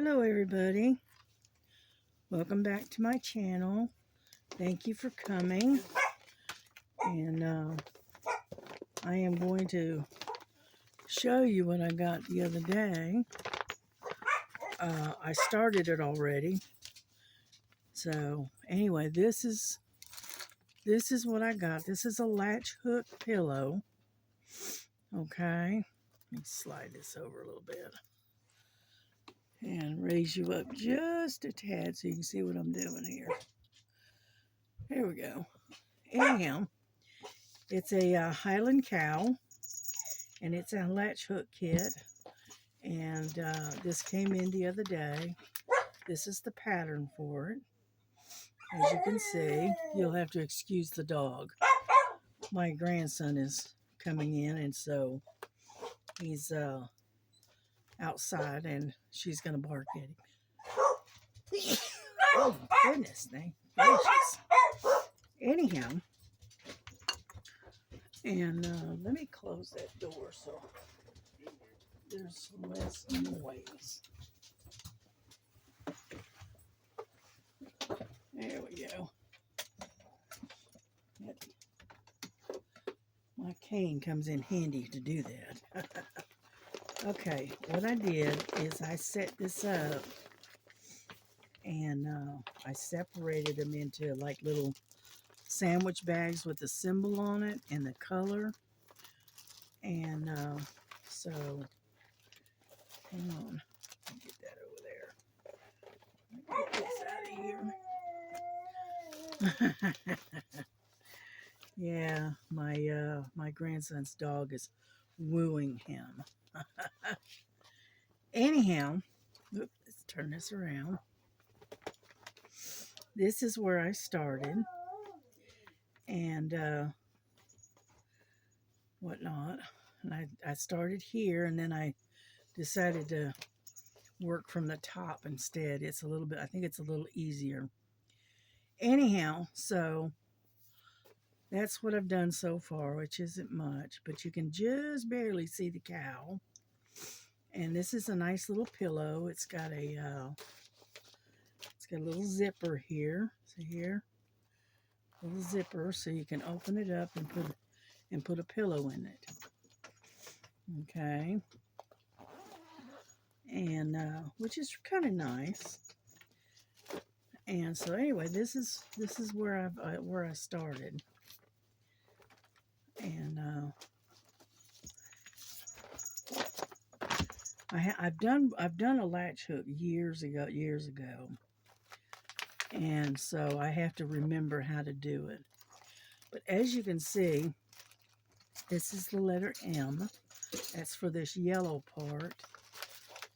Hello everybody, welcome back to my channel. Thank you for coming, and I am going to show you what I got the other day. I started it already, so anyway, this is what I got. This is a latch hook pillow. Okay, let me slide this over a little bit and raise you up just a tad so you can see what I'm doing here. There we go. Anyhow, it's a Highland cow, and it's a latch hook kit, and this came in the other day. This is the pattern for it. As you can see, you'll have to excuse the dog. My grandson is coming in, and so he's outside, and she's going to bark at him. Oh, goodness, thank gracious. Anyhow, and let me close that door so there's less noise. There we go. My cane comes in handy to do that. Okay, what I did is I set this up, and I separated them into like little sandwich bags with the symbol on it and the color. And so, hang on, let me get that over there. Get this out of here. Yeah, my grandson's dog is wooing him. Anyhow, let's turn this around. This is where I started, and whatnot. And I started here, and then I decided to work from the top instead. It's a little bit, I think it's a little easier. Anyhow, so that's what I've done so far, which isn't much, but you can just barely see the cow. And this is a nice little pillow. It's got a little zipper here. See here? Little zipper, so you can open it up and put a pillow in it. Okay. And which is kind of nice. And so anyway, this is where I started. And I've done a latch hook years ago, and so I have to remember how to do it. But as you can see, this is the letter M. That's for this yellow part.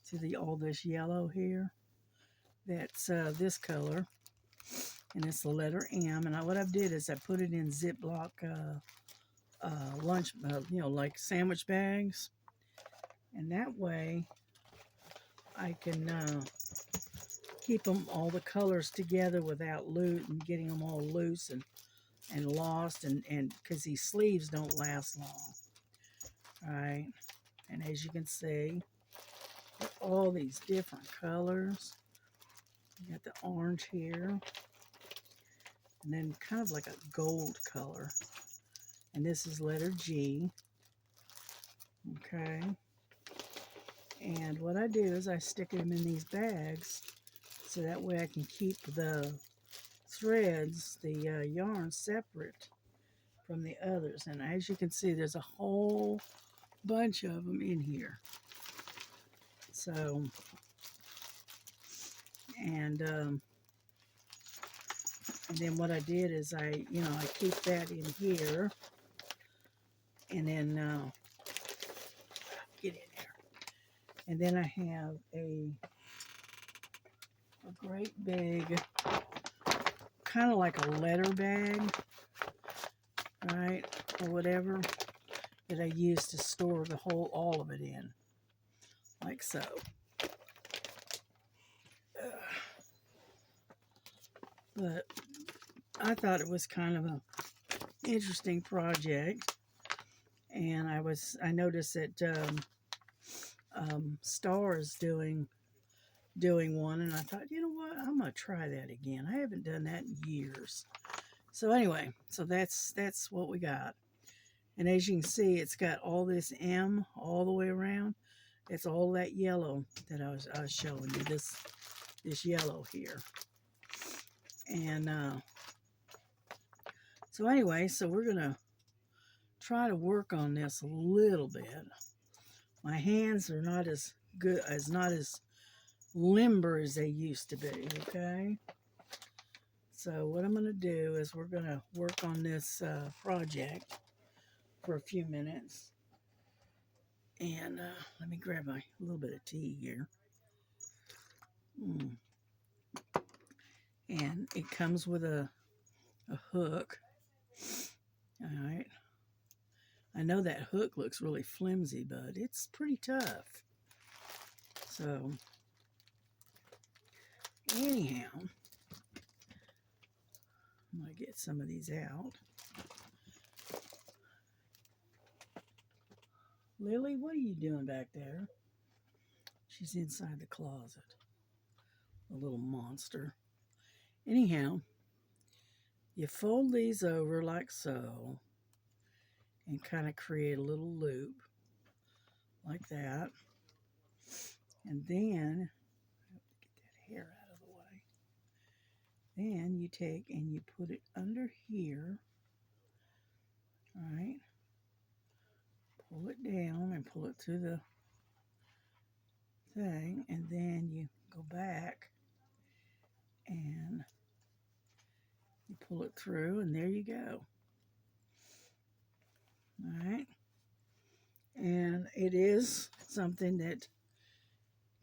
See all this yellow here? That's this color, and it's the letter M. And what I did is I put it in Ziploc lunch, like sandwich bags, and that way I can keep them all the colors together without getting them all loose and lost, and because these sleeves don't last long. All right, and as you can see, all these different colors. You got the orange here, and then kind of like a gold color, and this is letter G. Okay, and what I do is I stick them in these bags so that way I can keep the threads, the yarn, separate from the others. And as you can see, there's a whole bunch of them in here. So, and then what I did is I keep that in here, and then get in there. And then I have a great big, kind of like a letter bag, right, or whatever, that I use to store all of it in, like so. But I thought it was kind of a interesting project, and I noticed that Star is doing doing one, and I thought, you know what, I'm gonna try that again. I haven't done that in years. So anyway, so that's what we got. And as you can see, it's got all this M all the way around. It's all that yellow that I was showing you, this yellow here. And so anyway, so we're gonna try to work on this a little bit. My hands are not as good, not as limber as they used to be, okay? So what I'm gonna do is we're gonna work on this project for a few minutes. And let me grab a little bit of tea here. And it comes with a hook. All right. I know that hook looks really flimsy, but it's pretty tough. So anyhow, I'm going to get some of these out. Lily, what are you doing back there? She's inside the closet. A little monster. Anyhow, you fold these over like so and kind of create a little loop like that. And then, get that hair out of the way. Then you take and you put it under here. All right. Pull it down and pull it through the thing. And then you go back and you pull it through, and there you go. All right. And it is something that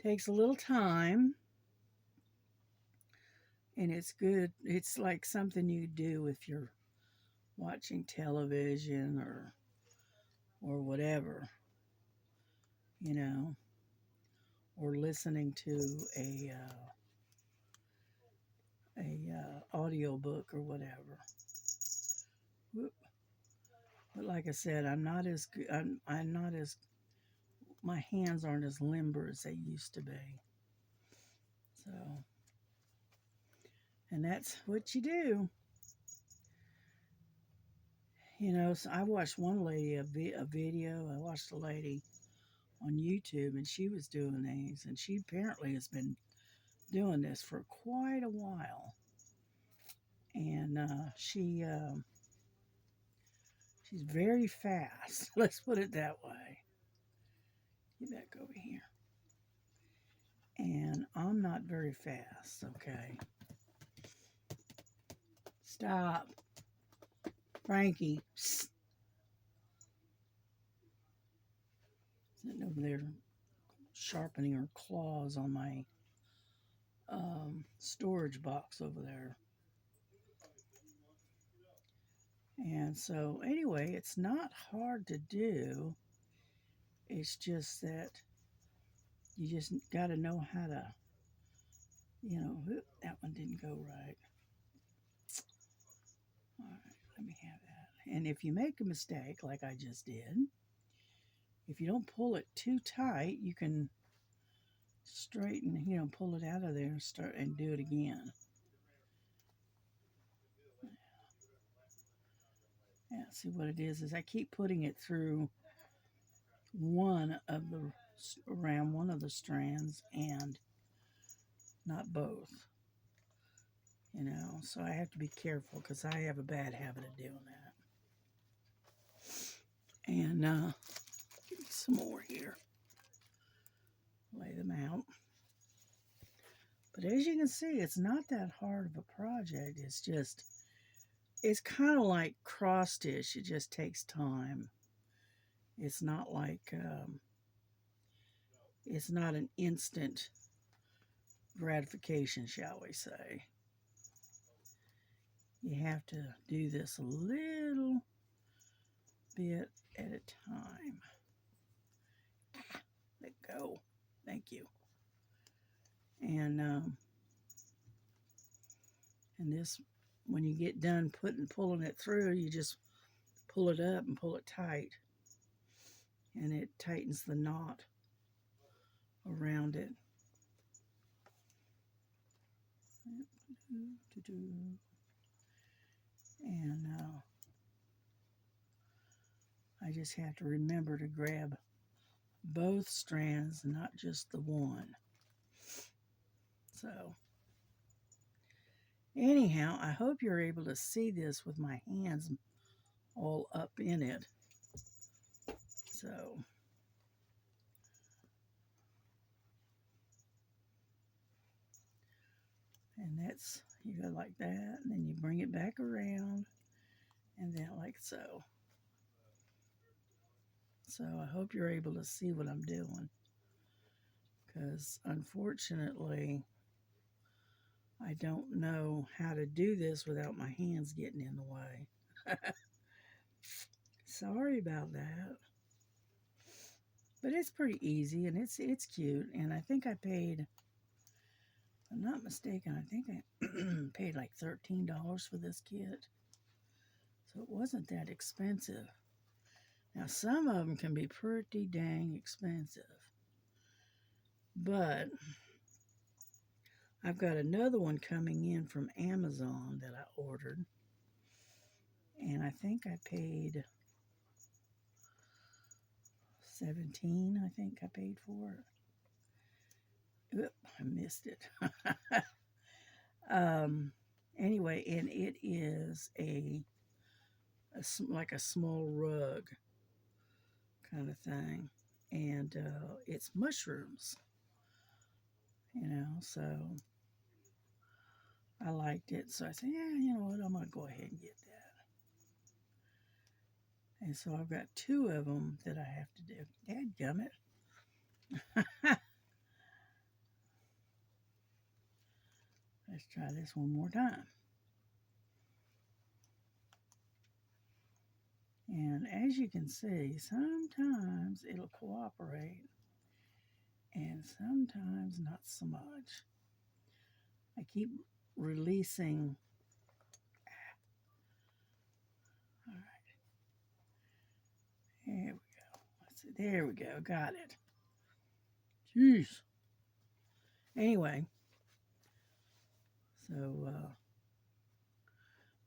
takes a little time, and it's good. It's like something you do if you're watching television or whatever, you know, or listening to a audio book or whatever. Whoop. But like I said, I'm not as good. I'm not as, my hands aren't as limber as they used to be. So, and that's what you do. You know, so I watched one lady, a video. I watched a lady on YouTube, and she was doing these, and she apparently has been doing this for quite a while. And she's very fast. Let's put it that way. Get back over here. And I'm not very fast, okay? Stop. Frankie. Sitting over there sharpening her claws on my storage box over there. And so anyway, it's not hard to do. It's just that you just got to know how to, you know, that one didn't go right. All right, let me have that. And if you make a mistake, like I just did, if you don't pull it too tight, you can straighten, you know, pull it out of there and start and do it again. Yeah, see what it is I keep putting it through around one of the strands and not both. You know, so I have to be careful because I have a bad habit of doing that. And give me some more here. Lay them out. But as you can see, it's not that hard of a project. It's just, it's kind of like cross stitch. It just takes time. It's not like, it's not an instant gratification, shall we say. You have to do this a little bit at a time. Let go. Thank you. And this, when you get done pulling it through, you just pull it up and pull it tight, and it tightens the knot around it. And I just have to remember to grab both strands, not just the one. So anyhow, I hope you're able to see this with my hands all up in it. So and that's, you go like that, and then you bring it back around, and then like so. So I hope you're able to see what I'm doing, because unfortunately I don't know how to do this without my hands getting in the way. Sorry about that. But it's pretty easy, and it's cute, and I think I paid, if I'm not mistaken, I think I paid like $13 for this kit. So it wasn't that expensive. Now some of them can be pretty dang expensive. But I've got another one coming in from Amazon that I ordered. And I think I paid 17, I think I paid for it. Oop, I missed it. Anyway, and it is like a small rug kind of thing. And it's mushrooms, so I liked it. So I said, yeah, you know what, I'm going to go ahead and get that. And so I've got two of them that I have to do. Dadgummit. Let's try this one more time. And as you can see, sometimes it'll cooperate and sometimes not so much. I keep releasing. All right. There we go. Let's see. There we go. Got it. Jeez. Anyway, so,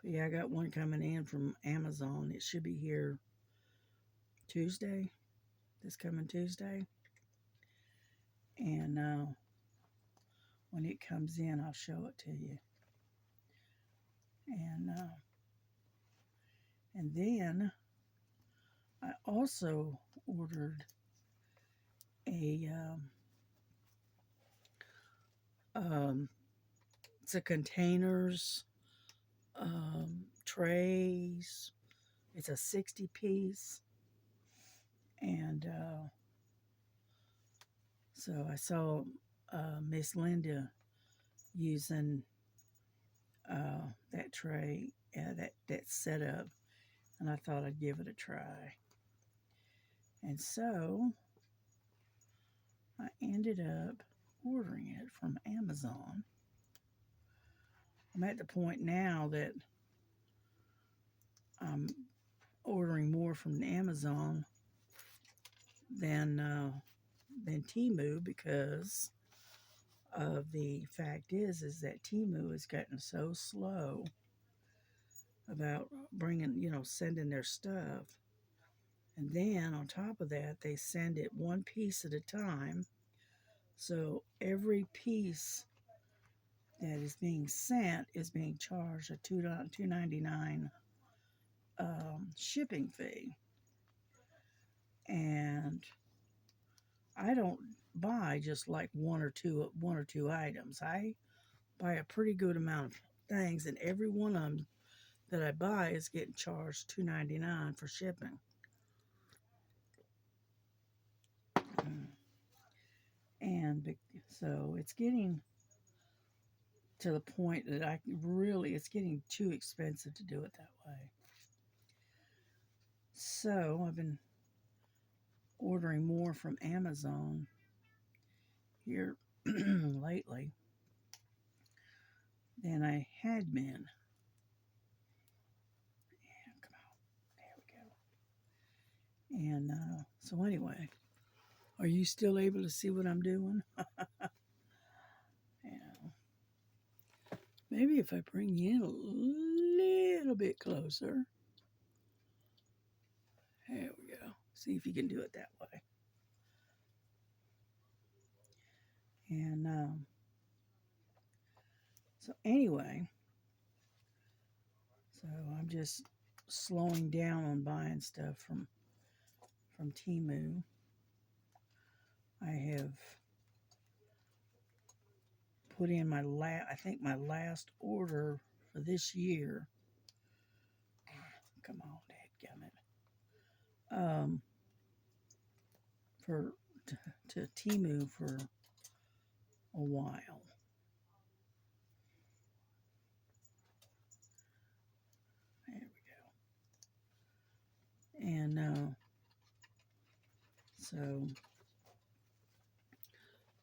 but yeah, I got one coming in from Amazon. It should be here Tuesday, this coming Tuesday. And when it comes in, I'll show it to you. And then I also ordered a it's a containers, trays. It's a 60 piece, and so I saw Miss Linda using that tray, that setup, and I thought I'd give it a try. And so I ended up ordering it from Amazon. I'm at the point now that I'm ordering more from Amazon than Temu, because of the fact is that Temu has gotten so slow about sending their stuff. And then on top of that, they send it one piece at a time. So every piece that is being sent is being charged a $2.99 shipping fee. And I don't buy just like one or two items. I buy a pretty good amount of things, and every one of them that I buy is getting charged $2.99 for shipping. And so it's getting to the point that it's getting too expensive to do it that way. So I've been ordering more from Amazon here lately than I had been. Yeah, come on. There we go. And so anyway, are you still able to see what I'm doing? Yeah. Maybe if I bring you in a little bit closer. There we go. See if you can do it that way. And so anyway, so I'm just slowing down on buying stuff from Temu. I have put in my I think my last order for this year. Come on, dadgummit. For to Temu for a while. There we go. And so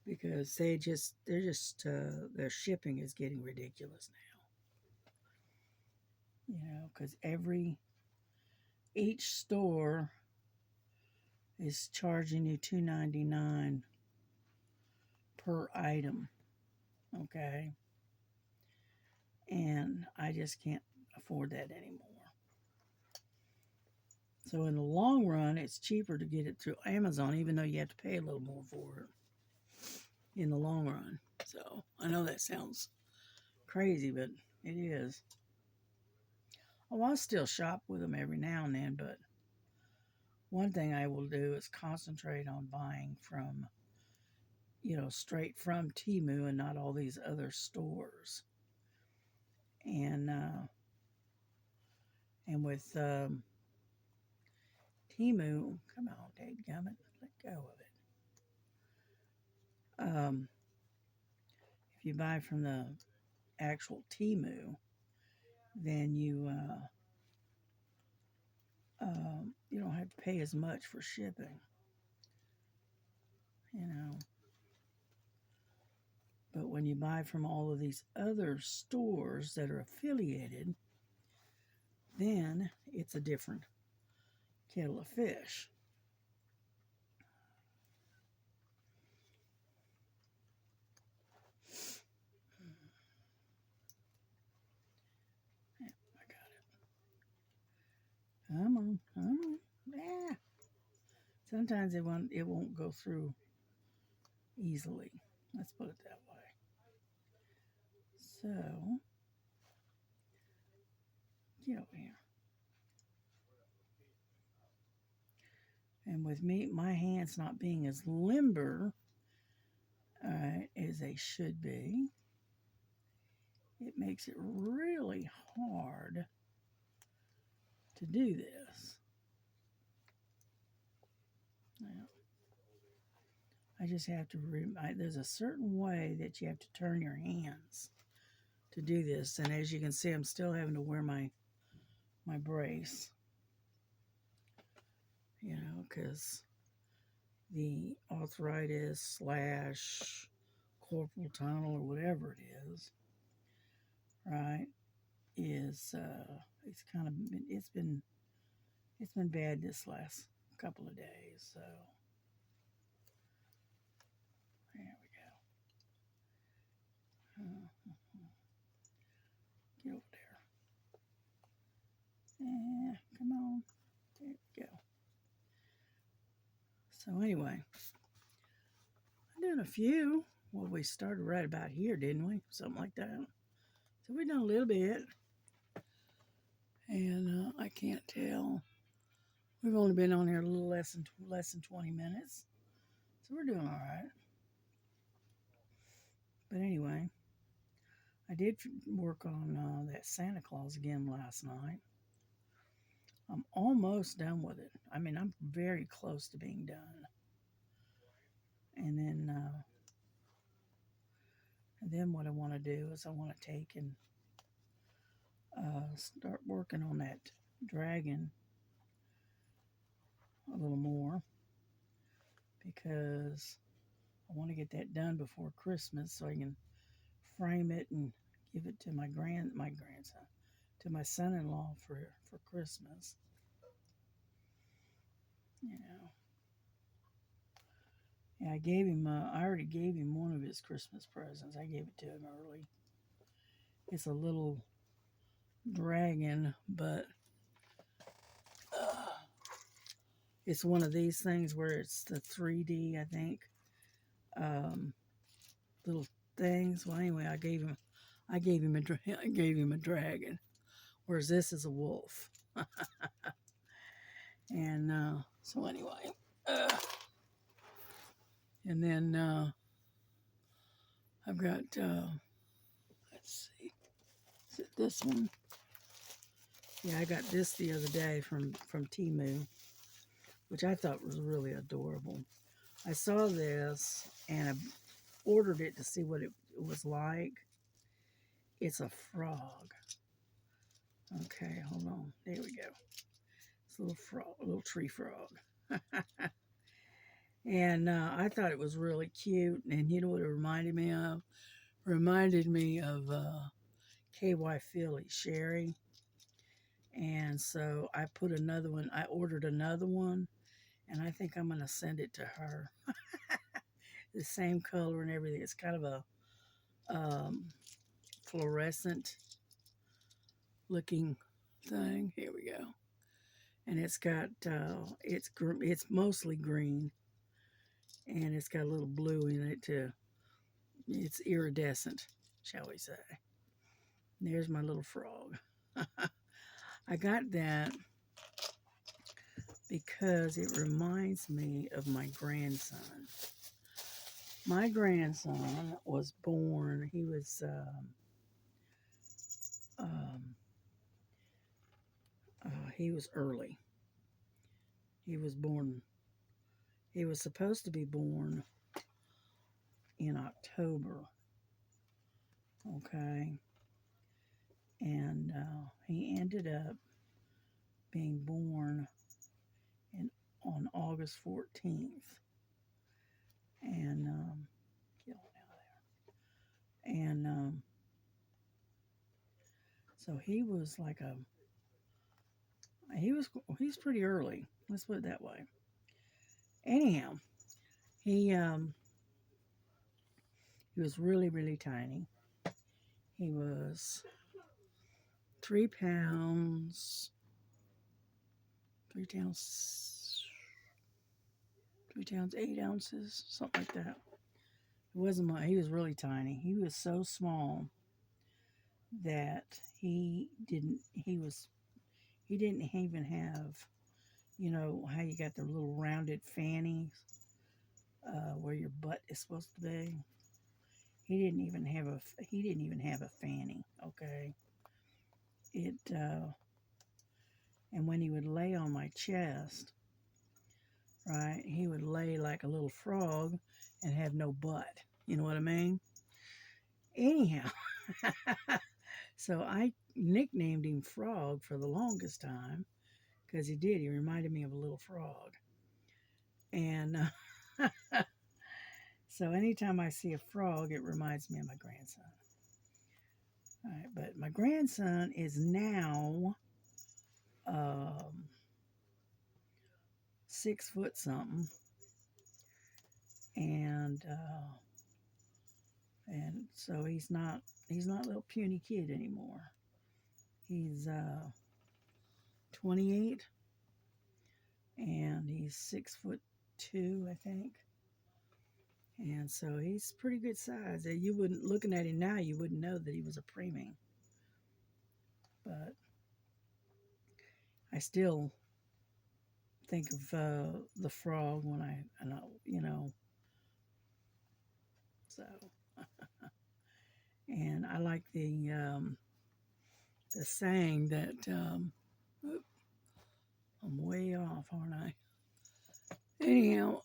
because their shipping is getting ridiculous now. You know, because each store is charging you $2.99 per item. Okay. And I just can't afford that anymore. So in the long run, it's cheaper to get it through Amazon, even though you have to pay a little more for it in the long run. So I know that sounds crazy, but it is. Oh, I still shop with them every now and then, but one thing I will do is concentrate on buying from, straight from Temu and not all these other stores. And with Temu, come on, dadgummit, let go of it. If you buy from the actual Temu, then you don't have to pay as much for shipping. But when you buy from all of these other stores that are affiliated, then it's a different kettle of fish. Yeah, I got it. Come on. Yeah. Sometimes it won't go through easily. Let's put it that way. So, get over here. And with me, my hands not being as limber as they should be, it makes it really hard to do this. Now, I just have to, there's a certain way that you have to turn your hands to do this. And as you can see, I'm still having to wear my brace, because the arthritis / corporal tunnel or whatever it is, right, is it's been bad this last couple of days. So there we go. Get over there. Yeah, come on. There we go. So anyway, I'm doing a few. Well, we started right about here, didn't we? Something like that. So we've done a little bit. And I can't tell. We've only been on here a little less than 20 minutes. So we're doing all right. But anyway, I did work on that Santa Claus again last night. I'm almost done with it. I mean, I'm very close to being done. And then what I want to do is I want to take and start working on that dragon a little more, because I want to get that done before Christmas so I can frame it and give it to my grandson, to my son-in-law for Christmas. Yeah, I already gave him one of his Christmas presents. I gave it to him early, It's a little dragon, but it's one of these things where it's the 3D, I think, um, little things. Well, anyway, I gave him I gave him a dragon, whereas this is a wolf. And so anyway, uh, and then I've got let's see, is it this one? Yeah, I got this the other day from Temu, which I thought was really adorable. I saw this and I ordered it to see what it was like. It's a frog. Okay, hold on. There we go. It's a little frog, a little tree frog. And I thought it was really cute. And you know what it reminded me of? Reminded me of KY Philly, Sherry. And so I put another one, I ordered another one, and I think I'm going to send it to her. The same color and everything. It's kind of a fluorescent looking thing. Here we go. And it's got, it's mostly green, and it's got a little blue in it too. It's iridescent, shall we say. There's my little frog. I got that because it reminds me of my grandson. My grandson was born, he was early. He was born, he was supposed to be born in October, okay? And he ended up being born on August 14th. And, get on out of there. And so he was like he's pretty early. Let's put it that way. Anyhow, he was really, really tiny. He was 3 pounds, 3 pounds, 8 ounces, something like that. It wasn't much. He was really tiny. He was so small that he didn't even have, you know, how you got the little rounded fannies where your butt is supposed to be. He didn't even have a fanny. Okay, it and when he would lay on my chest, right, he would lay like a little frog and have no butt. You know what I mean? Anyhow, so I nicknamed him Frog for the longest time because he did. He reminded me of a little frog. And so anytime I see a frog, it reminds me of my grandson. All right, but my grandson is now 6 foot something, and so he's not a little puny kid anymore. He's 28, and he's 6'2", I think. And so he's pretty good size. You wouldn't, looking at him now, you wouldn't know that he was a preemie. But I still think of the frog when you know, so. And I like the saying that, I'm way off, aren't I? Anyhow,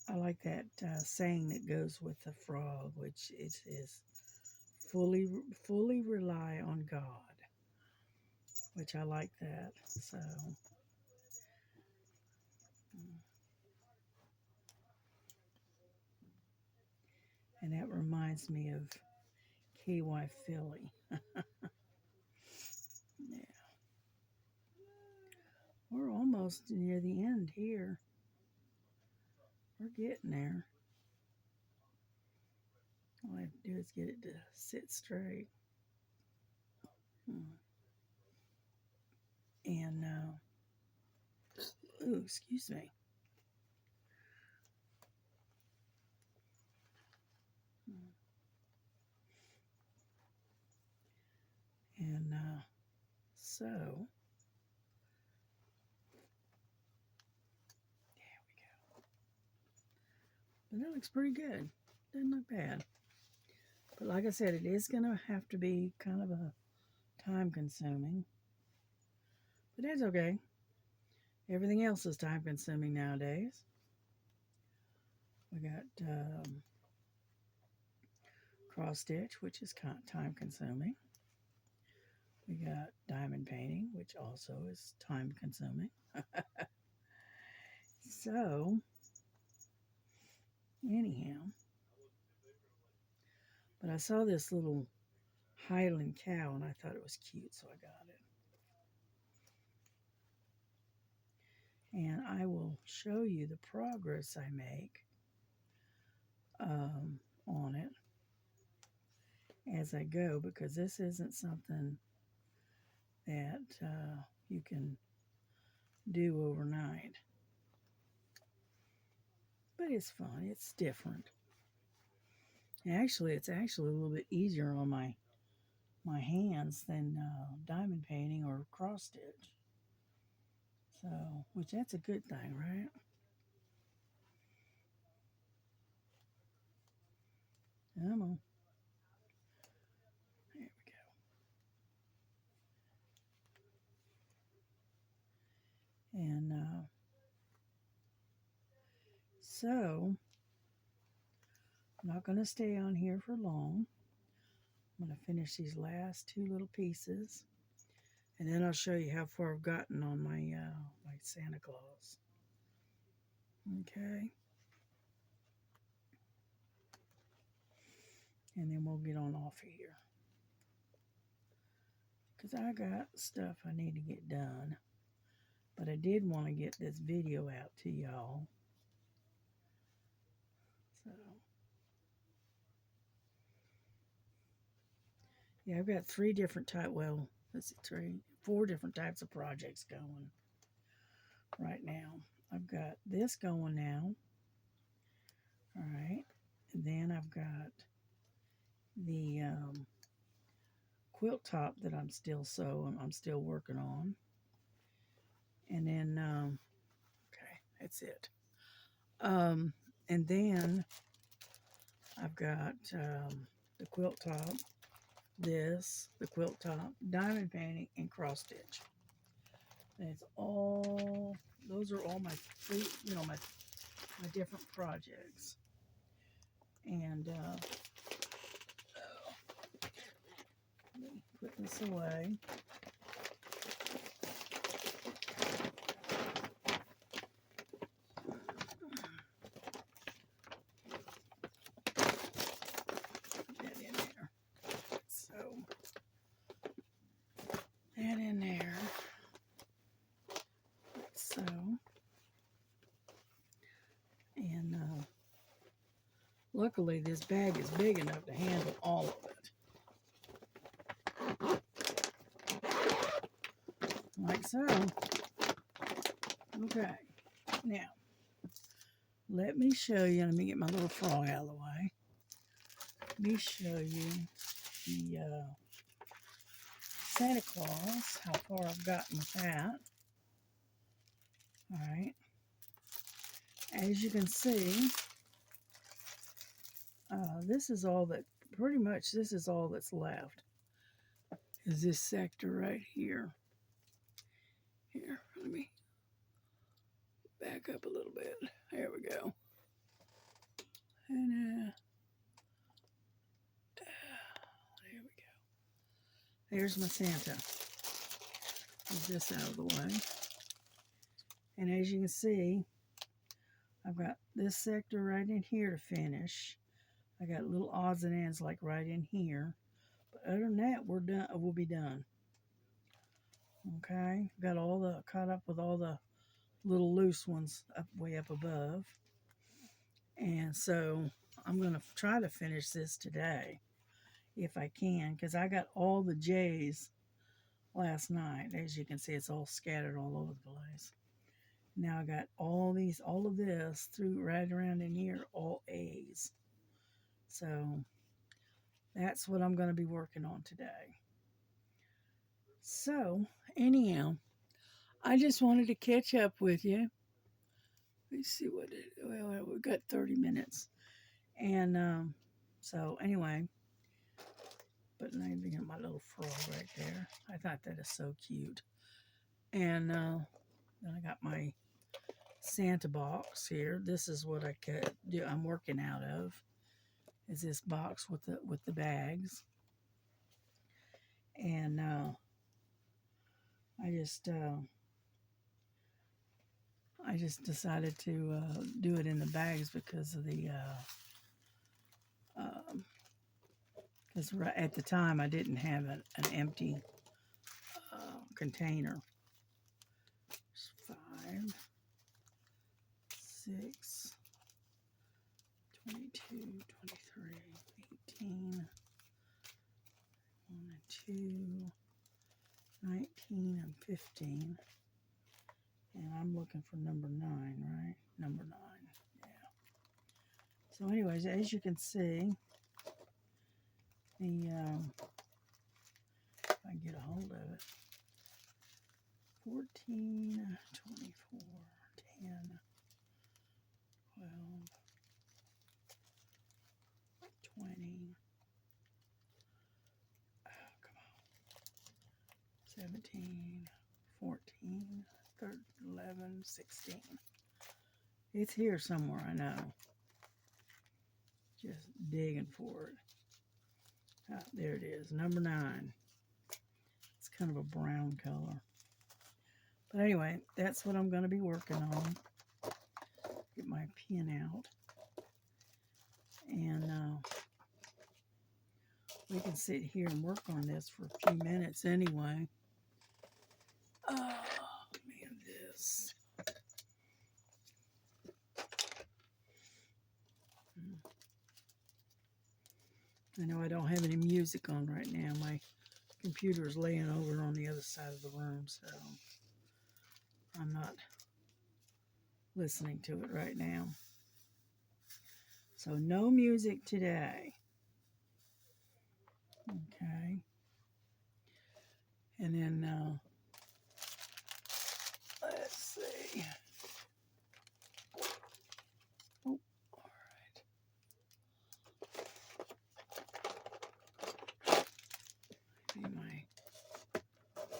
I like that saying that goes with the frog, which is fully rely on God, which I like that. So, and that reminds me of KY Philly. Yeah, we're almost near the end here. We're getting there. have to do is get it to sit straight. And, ooh, excuse me. And so, there we go. But that looks pretty good. Doesn't look bad. But like I said, it is going to have to be kind of a time consuming. But that's okay. Everything else is time consuming nowadays. We got cross stitch, which is time consuming. We got diamond painting, which also is time consuming. So, anyhow, but I saw this little Highland cow and I thought it was cute, so I got it. And I will show you the progress I make on it as I go, because this isn't something that you can do overnight. But it's fun. It's different. Actually, it's actually a little bit easier on my hands than diamond painting or cross stitch. So, which that's a good thing, right? Come on. There we go. And so, I'm not going to stay on here for long. I'm going to finish these last two little pieces. And then I'll show you how far I've gotten on my my Santa Claus. Okay. And then we'll get on off of here. Because I got stuff I need to get done. But I did want to get this video out to y'all. So, yeah, I've got four different types of projects going right now. I've got this going now. All right. And then I've got the quilt top that I'm still working on. And then, okay, that's it. And then I've got the quilt top, the quilt top, diamond painting, and cross stitch. That's all. Those are all my my different projects. And let me put this away. Put that in there. So that in there. So, and luckily this bag is big enough to handle all of it. Like so. Okay. Now, let me show you. Let me get my little frog out of the way. Let me show you the Santa Claus, how far I've gotten with that. All right. As you can see, this is all that's left. Is this sector right here. Here, let me back up a little bit. There we go. And there we go. There's my Santa. Move this out of the way. And as you can see, I've got this sector right in here to finish. I got little odds and ends like right in here. But other than that, we're done. We'll be done. Okay, got caught up with all the little loose ones way up above. And so I'm going to try to finish this today if I can, because I got all the J's last night. As you can see, it's all scattered all over the place. Now I got all of this through right around in here, all A's. So that's what I'm going to be working on today. So anyhow, I just wanted to catch up with you. Let's see well, we've got 30 minutes. And so anyway, but now you got my little frog right there. I thought that is so cute. And then I got my Santa box here. This is what I'm working out of. Is this box with the bags. And I just decided to do it in the bags because of the because right at the time I didn't have an empty container. 5, 6, 22, 23, 18, 1 and 2, 19 and 15. And I'm looking for number 9, right? Number 9, yeah. So anyways, as you can see, the, if I can get a hold of it, 14, 24, 10, 12, 20, oh, come on, 17, 14, 13, 11, 16. It's here somewhere, I know. Just digging for it. Ah, there it is, number 9. It's kind of a brown color. But anyway, that's what I'm going to be working on. Get my pen out. And we can sit here and work on this for a few minutes anyway. Oh, man, this. I know I don't have any music on right now. My computer is laying over on the other side of the room, so I'm not listening to it right now. So no music today. Okay. And then, let's see. Oh, all right.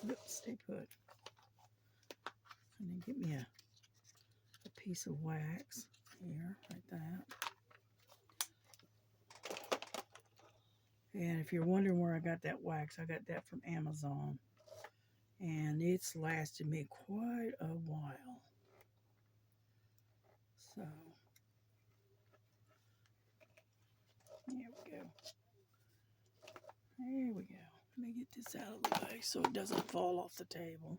Maybe stay put. And then get me a piece of wax here, like that. And if you're wondering where I got that wax, I got that from Amazon. And it's lasted me quite a while. So, there we go. There we go. Let me get this out of the way so it doesn't fall off the table.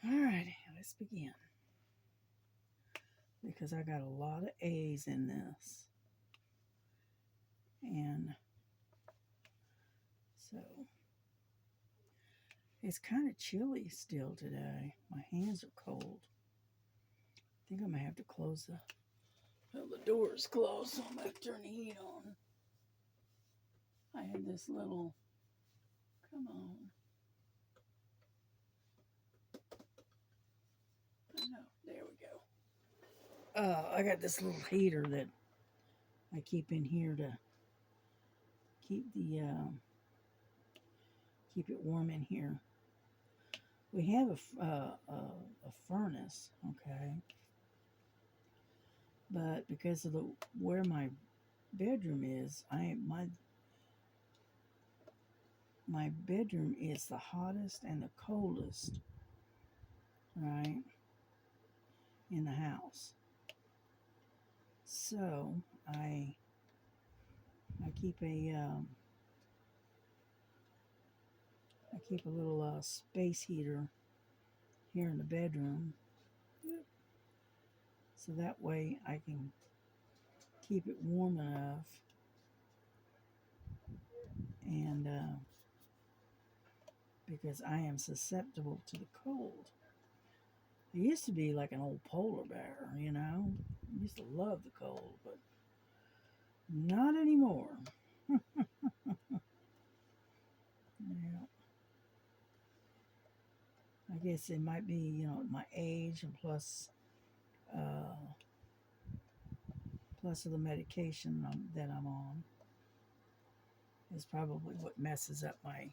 Alrighty, let's begin. Because I got a lot of A's in this. And so, it's kind of chilly still today. My hands are cold. I think I'm going to have to close the door's closed, so I'm going to turn the heat on. I had this little, come on. I know, there we go. I got this little heater that I keep in here to keep keep it warm in here. We have a furnace, okay, but because of where my bedroom is, my bedroom is the hottest and the coldest, right, in the house. So I keep a little space heater here in the bedroom, so that way I can keep it warm enough, and because I am susceptible to the cold. I used to be like an old polar bear, you know. I used to love the cold, but not anymore. Yeah, I guess it might be, my age and uh, plus of the medication that I'm on is probably what messes up my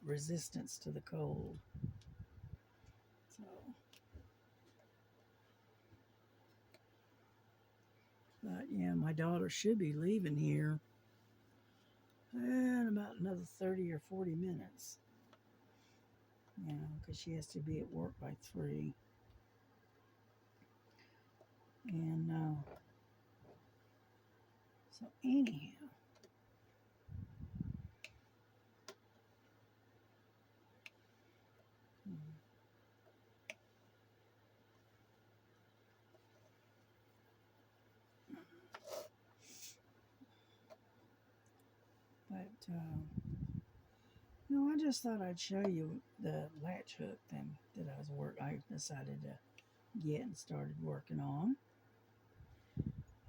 resistance to the cold. So, but yeah, my daughter should be leaving here in about another 30 or 40 minutes, because she has to be at work by 3. And so, anyhow, but no, I just thought I'd show you the latch hook thing that I decided to get and started working on.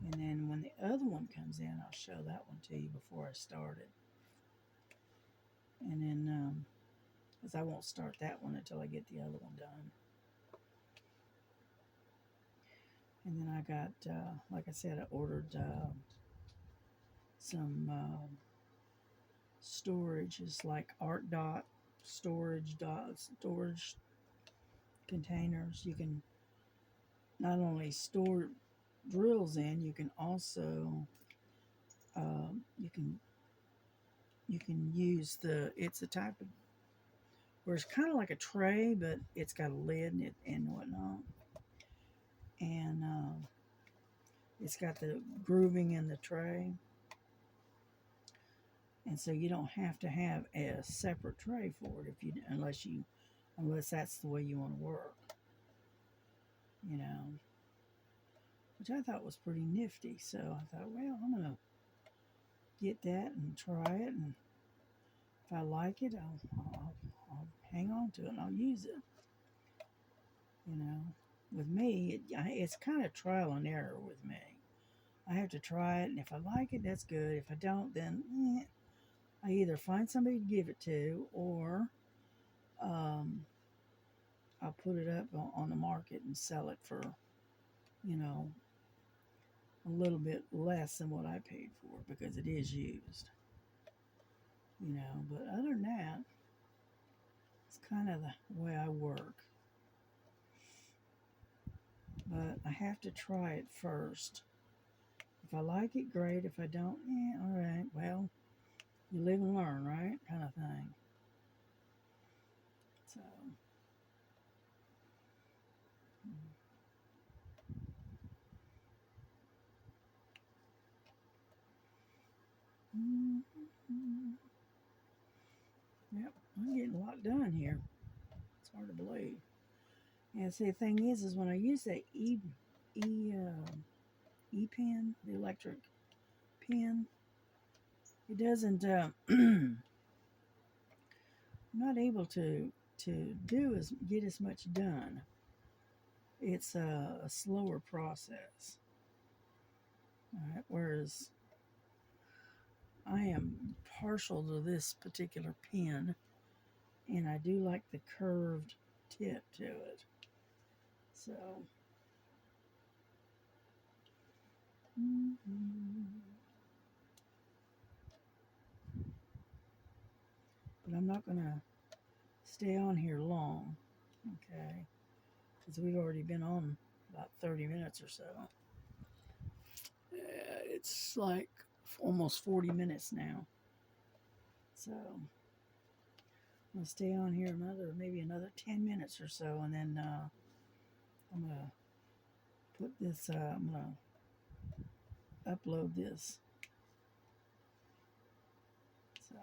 And then when the other one comes in, I'll show that one to you before I start it. And then, because I won't start that one until I get the other one done. And then I got, like I said, I ordered some storage. It's like art dot storage containers. You can not only store drills in, you can also you can use it's a type of where it's kind of like a tray, but it's got a lid and whatnot, and it's got the grooving in the tray, and so you don't have to have a separate tray for it unless that's the way you want to work, you know, which I thought was pretty nifty. So I thought, well, I'm gonna get that and try it, and if I like it, I'll hang on to it and I'll use it. You know, with me, it's kind of trial and error with me. I have to try it, and if I like it, that's good. If I don't, then I either find somebody to give it to, or um, I'll put it up on the market and sell it for, you know, a little bit less than what I paid for it because it is used. You know, but other than that, it's kind of the way I work. But I have to try it first. If I like it, great. If I don't, all right. Well, you live and learn, right? Kind of thing. So, mm-hmm. Yep, I'm getting a lot done here. It's hard to believe. And see, the thing is when I use that e pen, the electric pen, it doesn't. I'm not able to get as much done. It's a slower process. All right, whereas I am partial to this particular pen, and I do like the curved tip to it. So, but I'm not going to stay on here long, okay? Because we've already been on about 30 minutes or so. It's like almost 40 minutes now. So I'm going to stay on here maybe another 10 minutes or so, and then I'm going to I'm going to upload this. So,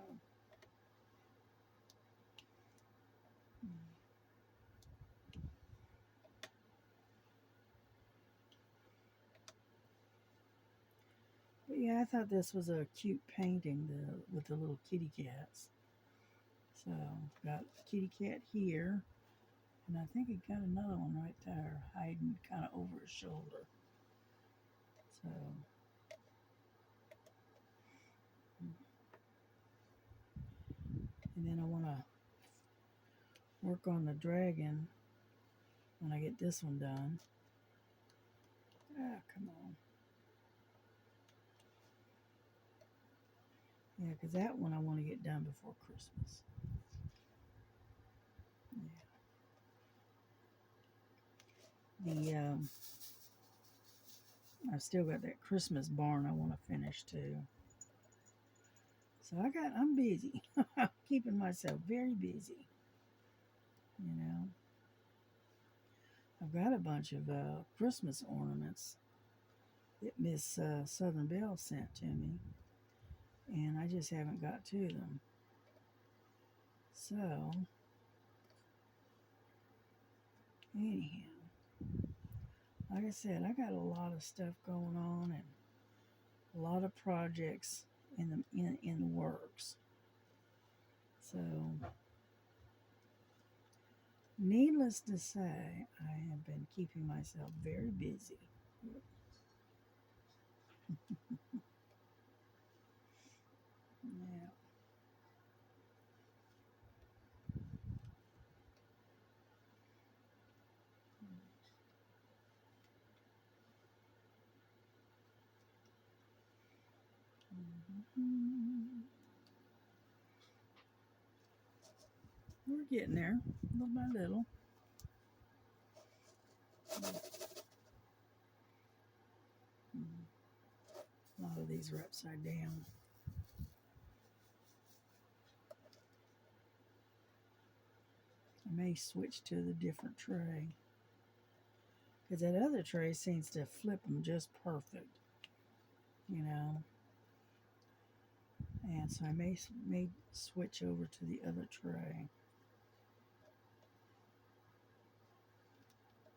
But yeah, I thought this was a cute painting with the little kitty cats. So got kitty cat here, and I think he got another one right there hiding kind of over his shoulder. So and then I want to work on the dragon when I get this one done. Ah, come on. Yeah, because that one I want to get done before Christmas. Yeah. I've still got that Christmas barn I want to finish too. So I'm busy. I'm keeping myself very busy. You know, I've got a bunch of Christmas ornaments that Miss Southern Belle sent to me, and I just haven't got to them. So, anyhow, like I said, I got a lot of stuff going on and a lot of projects in the works. So, needless to say, I have been keeping myself very busy. Yeah. Mhm. We're getting there, little by little. A lot of these are upside down. I may switch to the different tray because that other tray seems to flip them just perfect, you know. And so I may switch over to the other tray.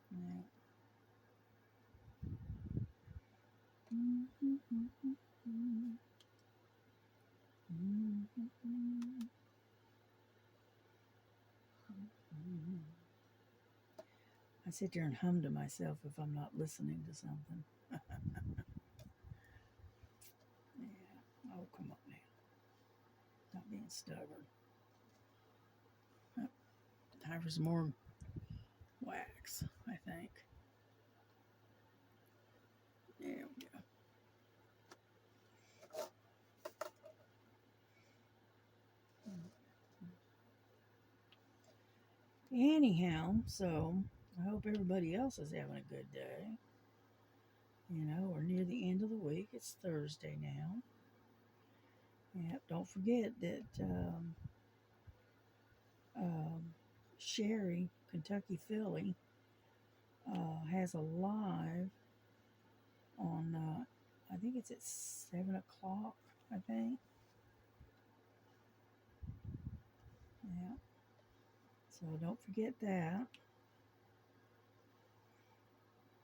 Yeah. I sit there and hum to myself if I'm not listening to something. Yeah. Oh, come on now. Not being stubborn. Oh, time for some more wax, I think. There we go. Anyhow, so I hope everybody else is having a good day. You know, we're near the end of the week. It's Thursday now. Yep, don't forget that um, Sherry, Kentucky Philly, has a live on, I think it's at 7 o'clock, I think. Yeah, so don't forget that.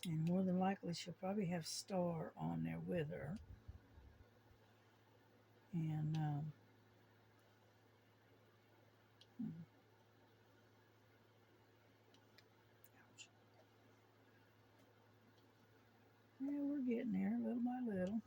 And more than likely, she'll probably have Star on there with her. And yeah, we're getting there little by little.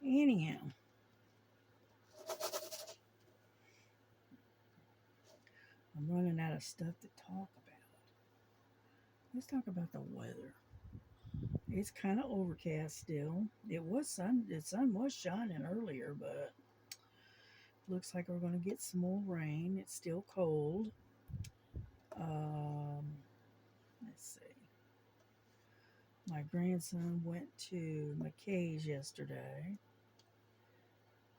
Anyhow, I'm running out of stuff to talk about. Let's talk about the weather. It's kind of overcast still. It was sun. The sun was shining earlier, but looks like we're going to get some more rain. It's still cold. Um, let's see. My grandson went to McKay's yesterday,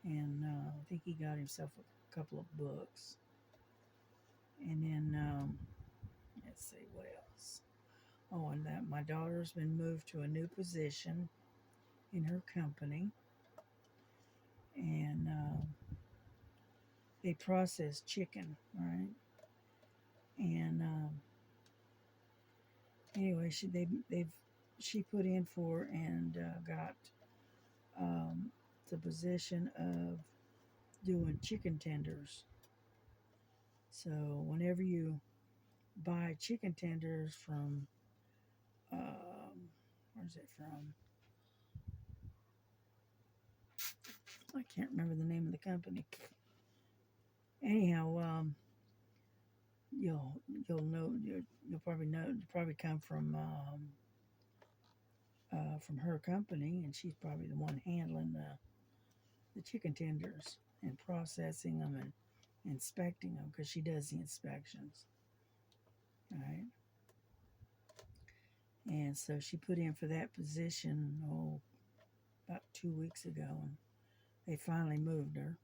and I think he got himself a couple of books. And then let's see what else. Oh, and that my daughter's been moved to a new position in her company. and they process chicken, right? And anyway, she put in for and got um, the position of doing chicken tenders. So whenever you buy chicken tenders from, where's it from? I can't remember the name of the company. Anyhow, you'll know you'll probably come from her company, and she's probably the one handling the chicken tenders and processing them and inspecting them because she does the inspections, right? And so she put in for that position about 2 weeks ago, and they finally moved her,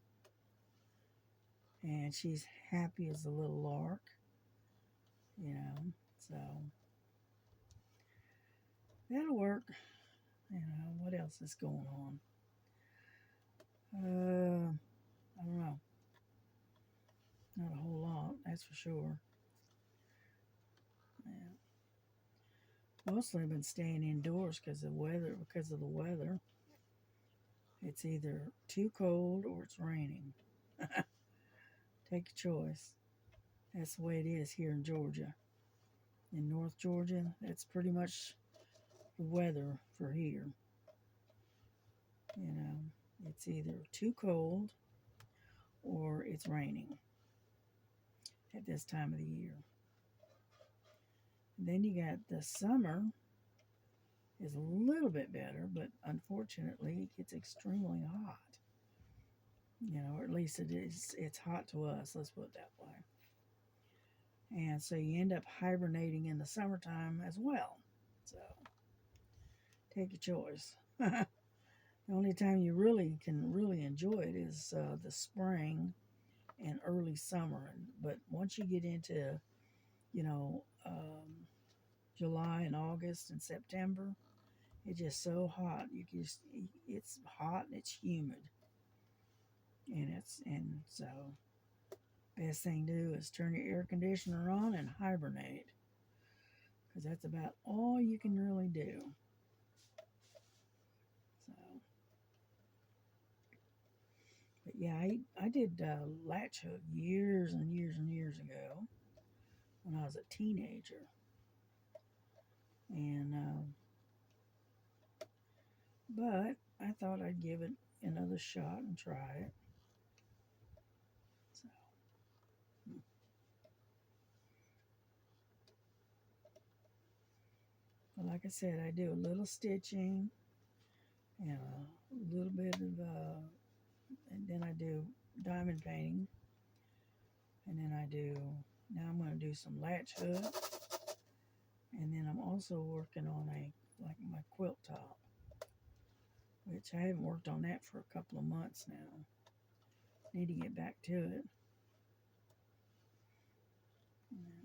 and she's happy as a little lark, you know. So that'll work. You know, what else is going on? I don't know. Not a whole lot, that's for sure. Yeah. Mostly I've been staying indoors because of the weather. It's either too cold or it's raining. Take a choice. That's the way it is here in Georgia. In North Georgia, that's pretty much the weather for here. You know, it's either too cold or it's raining at this time of the year. And then you got the summer is a little bit better, but unfortunately it gets extremely hot. You know, or at least it's hot to us, let's put it that way. And so you end up hibernating in the summertime as well. So take your choice. The only time you really can enjoy it is the spring and early summer. But once you get into, you know, July and August and September, it's just so hot. It's hot and it's humid, and so best thing to do is turn your air conditioner on and hibernate, because that's about all you can really do. So, but yeah, I did latch hook years and years and years ago when I was a teenager, and but I thought I'd give it another shot and try it. So, but like I said, I do a little stitching and a little bit of, and then I do diamond painting, and then now I'm going to do some latch hook, and then I'm also working on like my quilt top, which I haven't worked on that for a couple of months now. Need to get back to it. Yeah.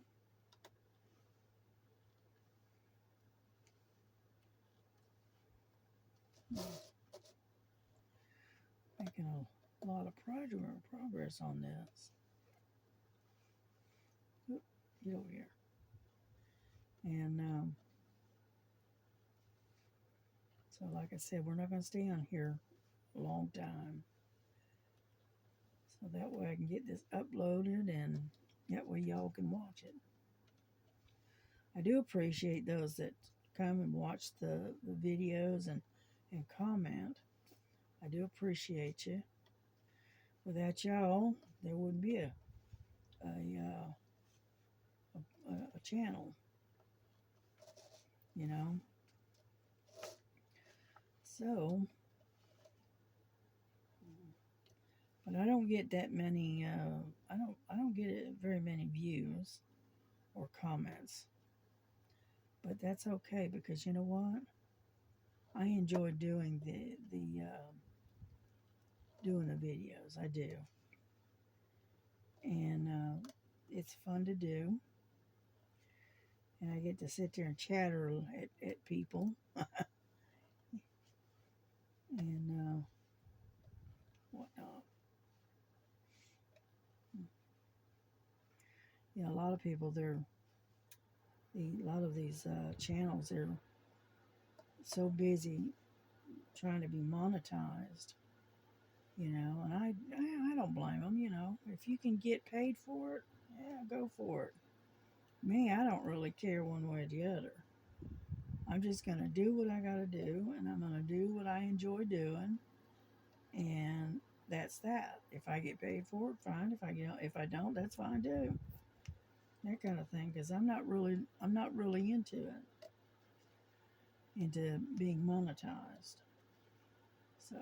Making a lot of progress on this. Oop, get over here. And so, like I said, we're not going to stay on here a long time. So that way I can get this uploaded, and that way y'all can watch it. I do appreciate those that come and watch the videos and comment. I do appreciate you. Without y'all, there wouldn't be a, a channel, you know. So, but I don't get that many. I don't get very many views or comments. But that's okay, because you know what? I enjoy doing doing the videos. I do, and it's fun to do. And I get to sit there and chatter at people. And what? lot of people, a lot of these channels, they're so busy trying to be monetized, and I don't blame them, if you can get paid for it, yeah, go for it. Me, I don't really care one way or the other. I'm just going to do what I got to do, and I'm going to do what I enjoy doing, and that's that. If I get paid for it, fine. If I don't, that's fine too. That kind of thing, because I'm not really into being monetized. So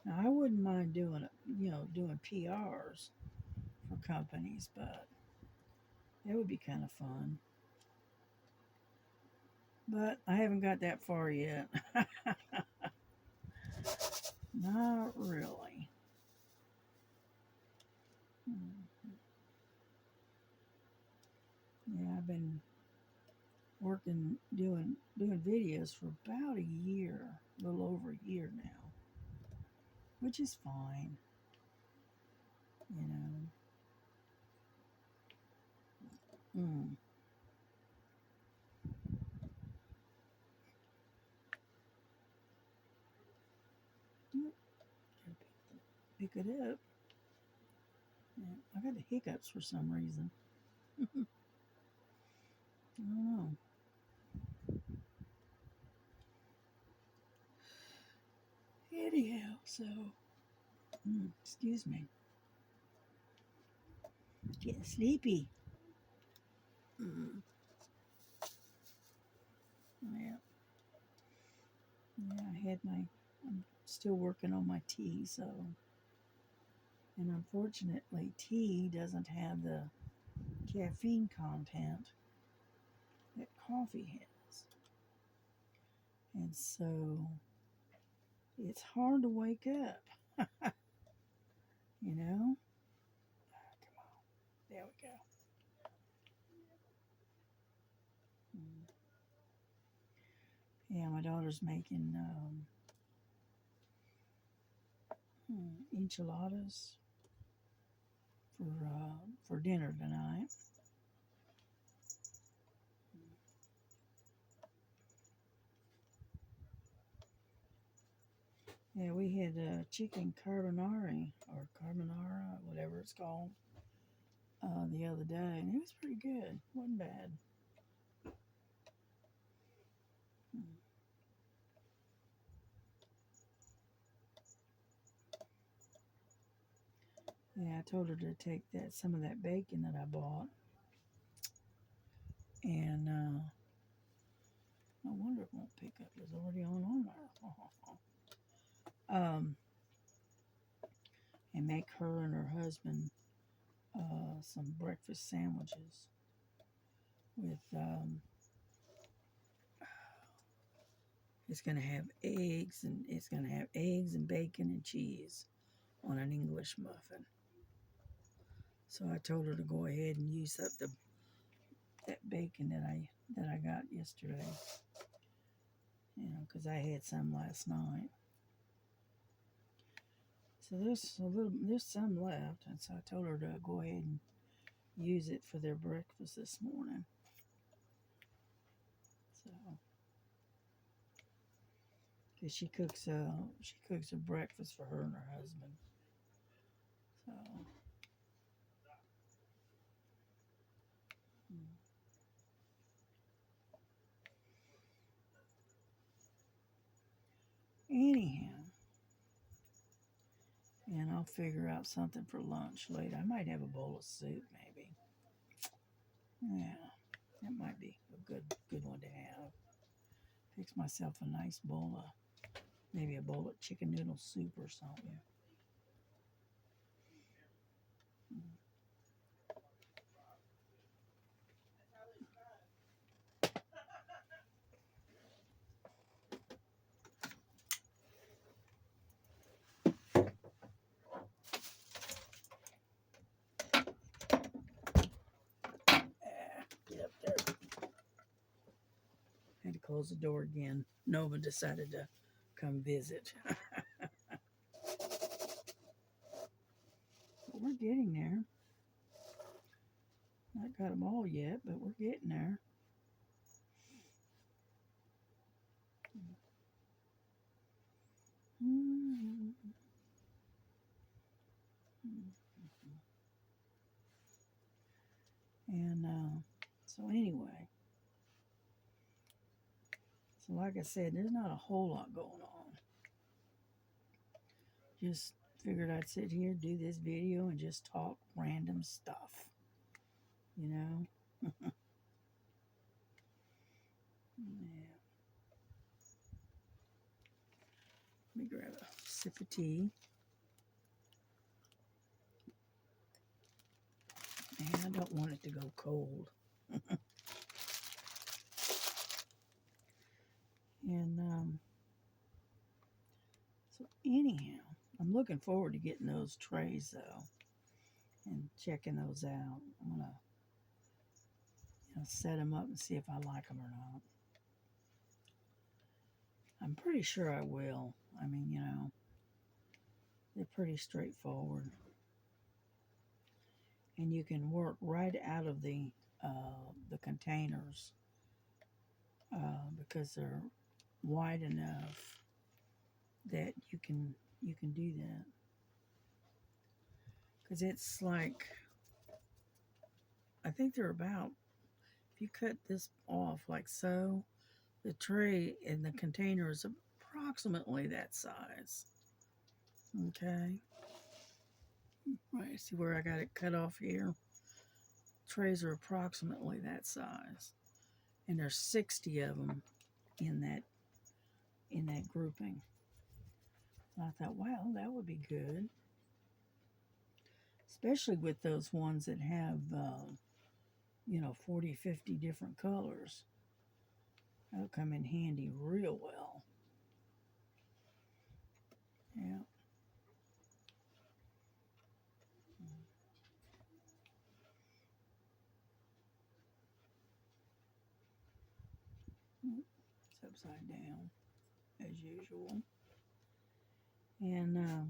now I wouldn't mind doing PRs for companies, but it would be kind of fun. But I haven't got that far yet. Not really. Yeah, I've been working doing videos for about a year, a little over a year now, which is fine, you know. Mm. Oop, pick it up. Yeah, I got the hiccups for some reason. I don't know. Anyhow, so excuse me, getting sleepy. Mm. Yeah, yeah. I'm still working on my tea, so, and unfortunately, tea doesn't have the caffeine content that coffee has, and so it's hard to wake up. You know. Ah, come on, there we go. Mm. Yeah, my daughter's making enchiladas for dinner tonight. Yeah, we had chicken carbonara, whatever it's called, the other day, and it was pretty good. Wasn't bad. Mm. Yeah, I told her to take some of that bacon that I bought, and no wonder it won't pick up. It's already on there. And make her and her husband some breakfast sandwiches with it's gonna have eggs and bacon and cheese on an English muffin. So I told her to go ahead and use up that bacon that I got yesterday, because I had some last night. So there's some left, and so I told her to go ahead and use it for their breakfast this morning. So, because she cooks a breakfast for her and her husband. So, mm. Anyhow, and I'll figure out something for lunch later. I might have a bowl of soup, maybe. Yeah, that might be a good one to have. Fix myself a nice bowl of maybe a bowl of chicken noodle soup or something. Get up there. Had to close the door again. Nova decided to come visit. But we're getting there. Not got them all yet, but we're getting there. And so anyway, so like I said, there's not a whole lot going on. Just figured I'd sit here, do this video, and just talk random stuff. You know? Yeah. Let me grab a sip of tea. And I don't want it to go cold. And so anyhow, I'm looking forward to getting those trays though and checking those out. I'm gonna set them up and see if I like them or not. I'm pretty sure I will. I mean, they're pretty straightforward, and you can work right out of the containers because they're wide enough that you can do that. Because it's like, I think they're about, if you cut this off like so, the tray in the container is approximately that size. Okay. Right, see where I got it cut off here? Trays are approximately that size. And there's 60 of them in that grouping. And I thought, wow, that would be good. Especially with those ones that have, 40, 50 different colors. That'll come in handy real well. Yeah. It's upside down, as usual. And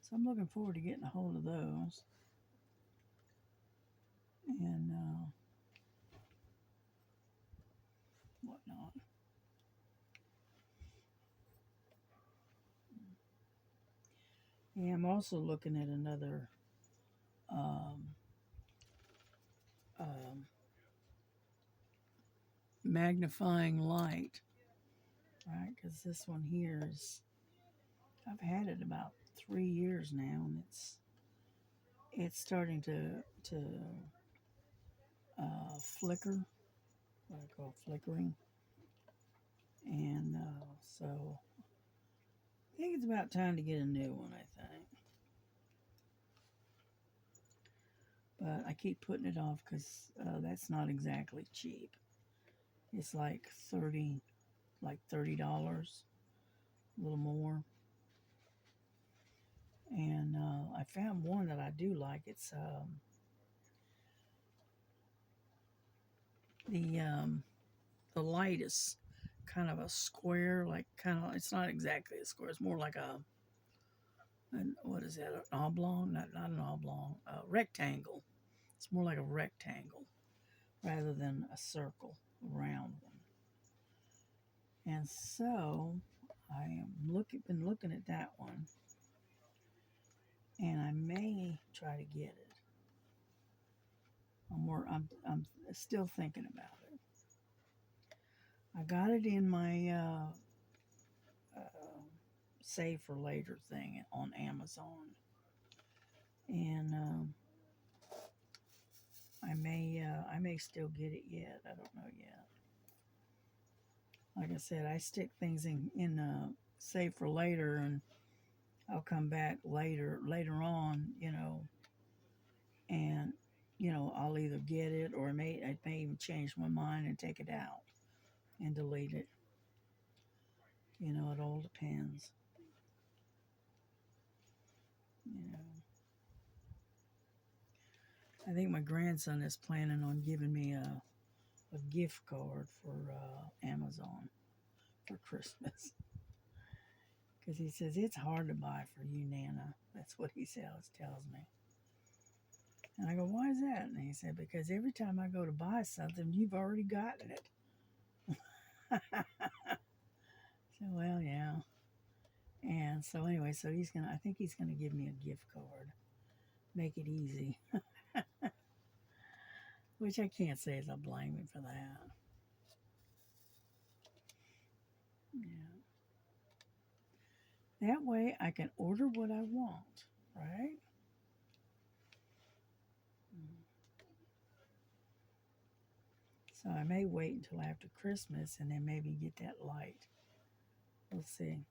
so I'm looking forward to getting a hold of those. And whatnot. Yeah, I'm also looking at another um, um, magnifying light, right? Because this one here is, I've had it about 3 years now, and it's starting to flicker, what I call flickering, and so I think it's about time to get a new one. I think, but I keep putting it off because that's not exactly cheap. It's like $30, a little more. And I found one that I do like. It's the light is kind of a square, like it's not exactly a square. It's more like what is that? An oblong? Not an oblong. A rectangle. It's more like a rectangle rather than a circle, a round one. And so I am been looking at that one, and I may try to get it. I'm still thinking about it. I got it in my save for later thing on Amazon, and I may still get it yet. I don't know yet. Like I said, I stick things in save for later, and I'll come back later on, and I'll either get it or I may even change my mind and take it out and delete it. It all depends. You know, I think my grandson is planning on giving me a gift card for Amazon for Christmas. Because he says it's hard to buy for you, Nana. That's what he tells me. And I go, why is that? And he said, because every time I go to buy something, you've already gotten it. So, well, yeah. And so anyway, so I think he's gonna give me a gift card, make it easy, which I can't say as I blame him for that. Yeah. That way I can order what I want, right? So I may wait until after Christmas and then maybe get that light. We'll see.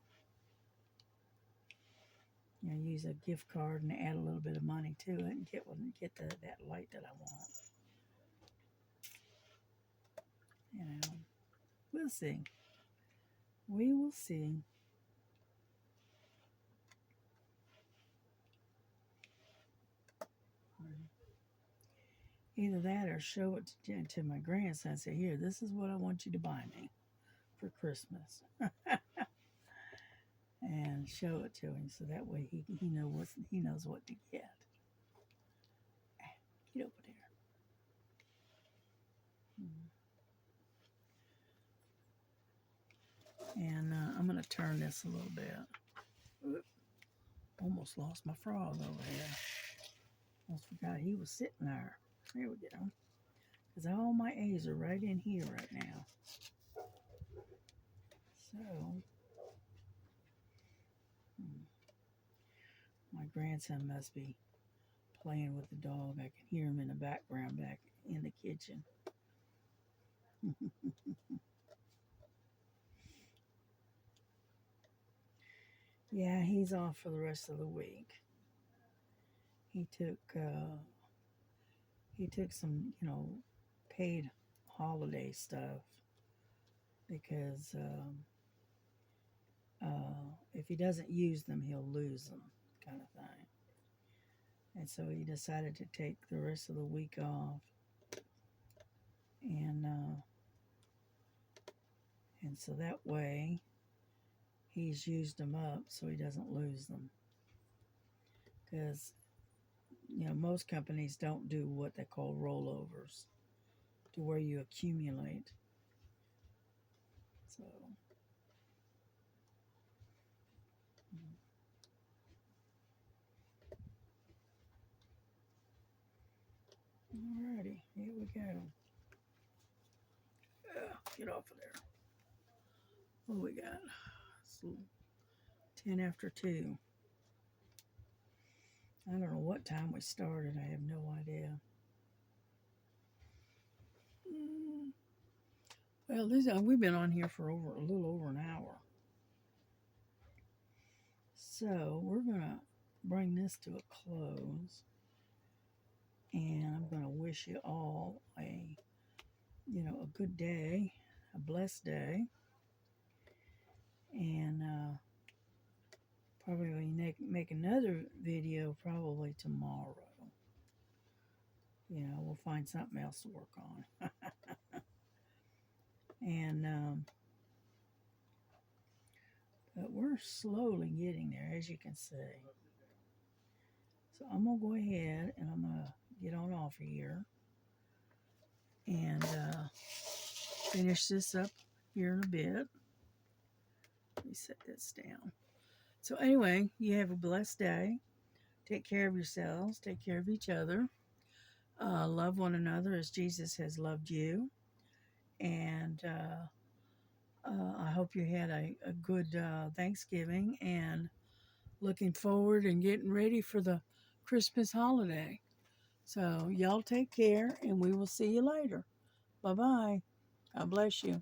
Use a gift card and add a little bit of money to it and get that light that I want. We'll see. We will see. Either that or show it to my grandson. Say, here, this is what I want you to buy me for Christmas, and show it to him so that way he knows what to get. Get over there. And I'm going to turn this a little bit. Oop, almost lost my frog over here. Almost forgot he was sitting there. There we go. Because all my A's are right in here right now. So, my grandson must be playing with the dog. I can hear him in the background back in the kitchen. Yeah, he's off for the rest of the week. He took some, paid holiday stuff because if he doesn't use them, he'll lose them, kind of thing. And so he decided to take the rest of the week off, and so that way he's used them up so he doesn't lose them. Because most companies don't do what they call rollovers, to where you accumulate. So. Alrighty, here we go. Get off of there. What do we got? It's 10 after 2. I don't know what time we started. I have no idea. Well, we've been on here for a little over an hour. So we're going to bring this to a close. And I'm going to wish you all a good day, a blessed day. And probably make another video probably tomorrow. We'll find something else to work on. And but we're slowly getting there, as you can see. So I'm gonna go ahead and I'm gonna get on off of here and finish this up here in a bit. Let me set this down. So anyway, you have a blessed day. Take care of yourselves. Take care of each other. Love one another as Jesus has loved you. And I hope you had a good Thanksgiving and looking forward and getting ready for the Christmas holiday. So y'all take care and we will see you later. Bye-bye. God bless you.